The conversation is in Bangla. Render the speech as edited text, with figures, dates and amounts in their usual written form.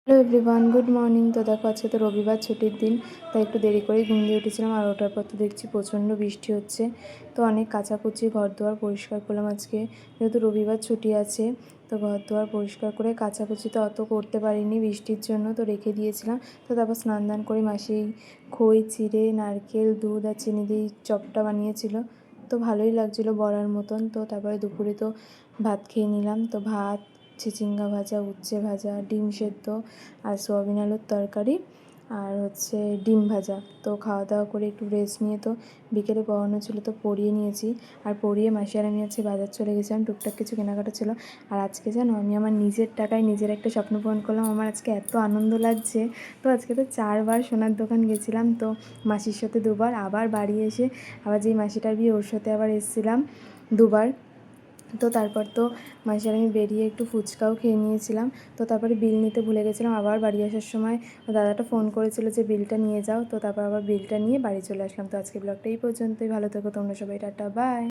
Hello everyone, good morning. তো দেখো আজকে তো রবিবার, ছুটির দিন, তাই একটু দেরি করেই ঘুম দিয়ে উঠেছিলাম। আর ওঠার পর তো দেখছি প্রচণ্ড বৃষ্টি হচ্ছে। তো অনেক কাচাকুচি, ঘর দুয়ার পরিষ্কার করলাম আজকে, যেহেতু রবিবার ছুটি আছে। তো ঘর দুয়ার পরিষ্কার করে কাচাকুচি তো অত করতে পারিনি বৃষ্টির জন্য, তো রেখে দিয়েছিলাম। তো তারপর স্নান দান করে মাসি খই চিড়ে, নারকেল, দুধ আর চিনি দিয়ে চপটা বানিয়েছিল। তো ভালোই লাগছিলো বড়ার মতন। তো তারপরে দুপুরে তো ভাত খেয়ে নিলাম। তো ভাত, চিচিঙ্গা ভাজা, উচ্ছে ভাজা, ডিম সেদ্ধ আর সোয়াবিন আলুর তরকারি, আর হচ্ছে ডিম ভাজা। তো খাওয়া দাওয়া করে একটু রেস্ট নিয়ে তো বিকেলে পড়ানো ছিল, তো পড়িয়ে নিয়েছি। আর পড়িয়ে মাসি আর আমি আজকে বাজার চলে গেছিলাম, টুকটাক কিছু কেনাকাটা ছিল। আর আজকে জানো, আমি আমার নিজের টাকায় নিজের একটা স্বপ্ন পূরণ করলাম। আমার আজকে এত আনন্দ লাগছে। তো আজকে তো 4বার সোনার দোকান গেছিলাম। তো মাসির সাথে 2বার, আবার বাড়ি এসে আবার যেই মাসিটার বিয়ে ওর সাথে আবার এসেছিলাম 2বার। তো তারপর তো মাসি আর আমি বেরিয়ে একটু ফুচকাও খেয়ে নিয়েছিলাম। তো তারপরে বিল নিতে ভুলে গেছিলাম। আবার বাড়ি আসার সময় দাদাটা ফোন করেছিল যে বিলটা নিয়ে যাও। তো তারপর আবার বিলটা নিয়ে বাড়ি চলে আসলাম। তো আজকে ব্লগটা এই পর্যন্তই। ভালো থেকো তোমরা সবাই, টাটা, বাই।